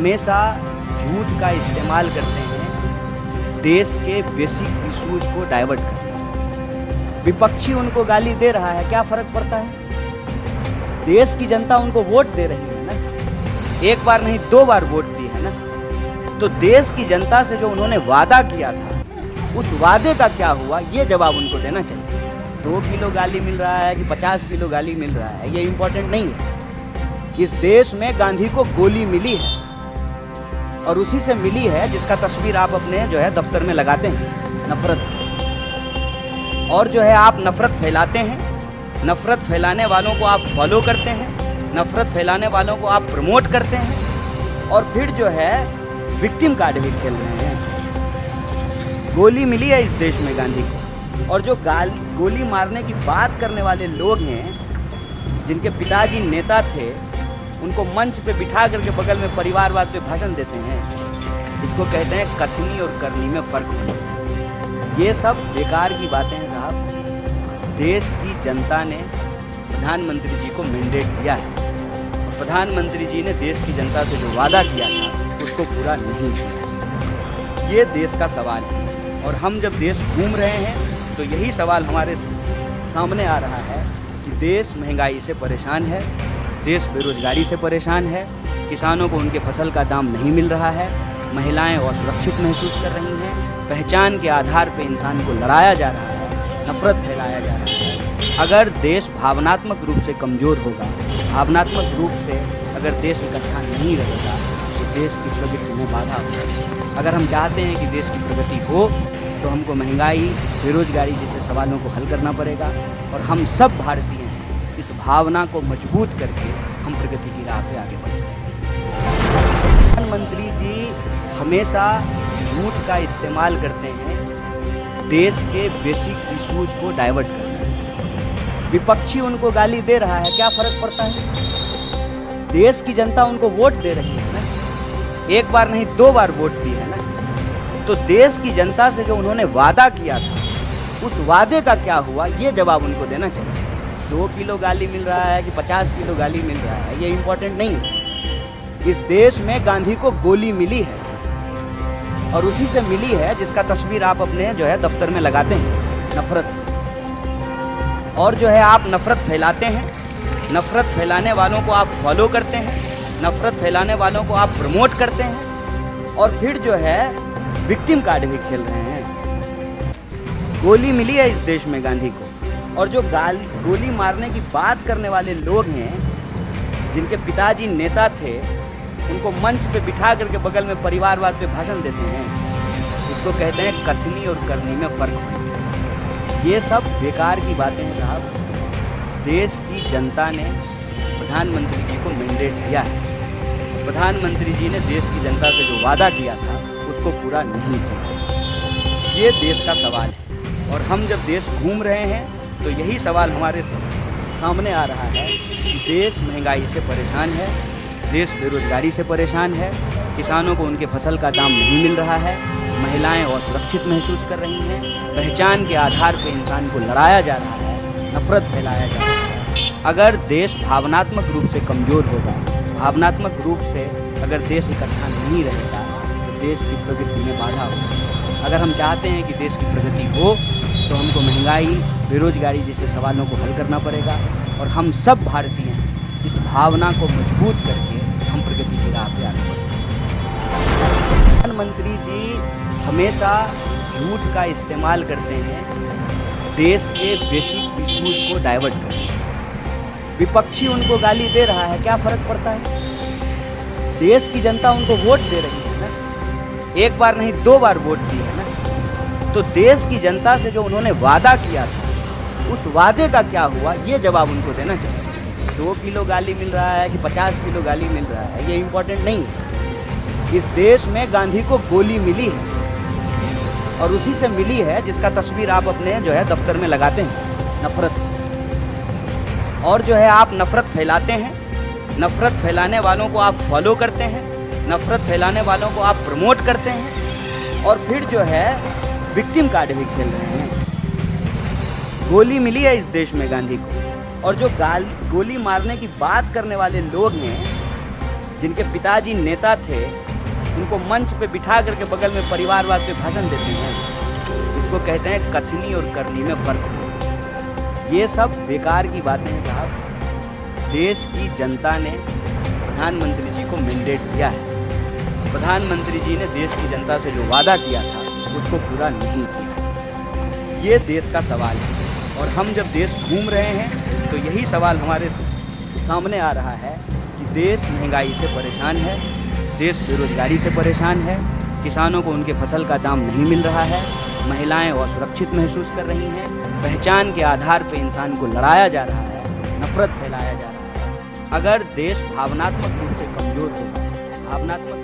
हमेशा झूठ का इस्तेमाल करते हैं देश के बेसिक इश्यूज को डाइवर्ट करने। विपक्षी उनको गाली दे रहा है, क्या फर्क पड़ता है? देश की जनता उनको वोट दे रही है ना, एक बार नहीं 2 बार वोट दी है ना। तो देश की जनता से जो उन्होंने वादा किया था, उस वादे का क्या हुआ, ये जवाब उनको देना चाहिए। 2 किलो गाली मिल रहा है कि 50 किलो गाली मिल रहा है, ये इम्पोर्टेंट नहीं है। इस देश में गांधी को गोली मिली है और उसी से मिली है जिसका तस्वीर आप अपने जो है दफ्तर में लगाते हैं, नफरत से। और जो है आप नफरत फैलाते हैं, नफरत फैलाने वालों को आप फॉलो करते हैं, नफरत फैलाने वालों को आप प्रमोट करते हैं और फिर जो है विक्टिम कार्ड भी खेल रहे हैं। गोली मिली है इस देश में गांधी को, और जो गोली मारने की बात करने वाले लोग हैं, जिनके पिताजी नेता थे, उनको मंच पे बिठा करके बगल में परिवारवाद पे भाषण देते हैं। इसको कहते हैं कथनी और करनी में फर्क। ये सब बेकार की बातें हैं साहब। देश की जनता ने प्रधानमंत्री जी को मैंडेट दिया है और प्रधानमंत्री जी ने देश की जनता से जो वादा किया था उसको पूरा नहीं किया। ये देश का सवाल है और हम जब देश घूम रहे हैं तो यही सवाल हमारे सामने आ रहा है कि देश महंगाई से परेशान है, देश बेरोजगारी से परेशान है, किसानों को उनके फसल का दाम नहीं मिल रहा है, महिलाएं असुरक्षित महसूस कर रही हैं, पहचान के आधार पर इंसान को लड़ाया जा रहा है, नफरत फैलाया जा रहा है। अगर देश भावनात्मक रूप से कमज़ोर होगा, भावनात्मक रूप से अगर देश इकट्ठा नहीं रहेगा तो देश की प्रगति में बाधा होगी। अगर हम चाहते हैं कि देश की प्रगति हो तो हमको महंगाई, बेरोजगारी जैसे सवालों को हल करना पड़ेगा और हम सब भारतीय इस भावना को मजबूत करके हम प्रगति की राह पे आगे बढ़ सकते। प्रधानमंत्री जी हमेशा झूठ का इस्तेमाल करते हैं देश के बेसिक इश्यूज को डाइवर्ट करने। विपक्षी उनको गाली दे रहा है, क्या फर्क पड़ता है? देश की जनता उनको वोट दे रही है ना, एक बार नहीं 2 बार वोट दी है ना। तो देश की जनता से जो उन्होंने वादा किया था, उस वादे का क्या हुआ, ये जवाब उनको देना चाहिए। 2 किलो गाली मिल रहा है कि 50 किलो गाली मिल रहा है, ये इम्पोर्टेंट नहीं है। इस देश में गांधी को गोली मिली है और उसी से मिली है जिसका तस्वीर आप अपने जो है दफ्तर में लगाते हैं, नफरत से। और जो है आप नफरत फैलाते हैं, नफरत फैलाने वालों को आप फॉलो करते हैं, नफरत फैलाने वालों को आप प्रमोट करते हैं और फिर जो है विक्टिम कार्ड भी खेल रहे हैं। गोली मिली है इस देश में गांधी को, और जो गोली मारने की बात करने वाले लोग हैं, जिनके पिताजी नेता थे, उनको मंच पे बिठा करके बगल में परिवारवाद पे भाषण देते हैं। इसको कहते हैं कथनी और करनी में फर्क। ये सब बेकार की बातें हैं साहब। देश की जनता ने प्रधानमंत्री जी को मैंडेट दिया है, प्रधानमंत्री जी ने देश की जनता से जो वादा किया था उसको पूरा नहीं किया। ये देश का सवाल है और हम जब देश घूम रहे हैं तो यही सवाल हमारे सामने आ रहा है कि देश महंगाई से परेशान है, देश बेरोजगारी से परेशान है, किसानों को उनके फसल का दाम नहीं मिल रहा है, महिलाएं असुरक्षित महसूस कर रही हैं, पहचान के आधार पर इंसान को लड़ाया जा रहा है, नफरत फैलाया जा रहा है। अगर देश भावनात्मक रूप से कमज़ोर होगा, भावनात्मक रूप से अगर देश इकट्ठा नहीं रहेगा तो देश की प्रगति में बाधा होगी। अगर हम चाहते हैं कि देश की प्रगति हो तो हमको महंगाई, बेरोजगारी जैसे सवालों को हल करना पड़ेगा और हम सब भारतीय इस भावना को मजबूत करके हम प्रगति की राह पे आगे बढ़ सकते। प्रधानमंत्री जी हमेशा झूठ का इस्तेमाल करते हैं देश के बेसिक इश्यूज को डाइवर्ट करने। विपक्षी उनको गाली दे रहा है, क्या फर्क पड़ता है? देश की जनता उनको वोट दे रही है ना, एक बार नहीं 2 बार वोट दी है ना। तो देश की जनता से जो उन्होंने वादा किया था, उस वादे का क्या हुआ, ये जवाब उनको देना चाहिए। 2 किलो गाली मिल रहा है कि 50 किलो गाली मिल रहा है, ये इम्पोर्टेंट नहीं है। इस देश में गांधी को गोली मिली है और उसी से मिली है जिसका तस्वीर आप अपने जो है दफ्तर में लगाते हैं, नफरत से। और जो है आप नफरत फैलाते हैं, नफरत फैलाने वालों को आप फॉलो करते हैं, नफरत फैलाने वालों को आप प्रमोट करते हैं और फिर जो है विक्टिम कार्ड भी खेल रहे हैं। गोली मिली है इस देश में गांधी को, और जो गोली मारने की बात करने वाले लोग हैं, जिनके पिताजी नेता थे, उनको मंच पे बिठा करके बगल में परिवारवाद पे भाषण देते हैं। इसको कहते हैं कथनी और करनी में फर्क। ये सब बेकार की बातें हैं साहब। देश की जनता ने प्रधानमंत्री जी को मैंडेट दिया है। प्रधानमंत्री जी ने देश की जनता से जो वादा किया था उसको पूरा नहीं किया। ये देश का सवाल है और हम जब देश घूम रहे हैं तो यही सवाल हमारे सामने आ रहा है कि देश महंगाई से परेशान है, देश बेरोजगारी से परेशान है, किसानों को उनके फसल का दाम नहीं मिल रहा है, महिलाएं असुरक्षित महसूस कर रही हैं, पहचान के आधार पर इंसान को लड़ाया जा रहा है, नफरत फैलाया जा रहा है। अगर देश भावनात्मक रूप से कमज़ोर होगा, भावनात्मक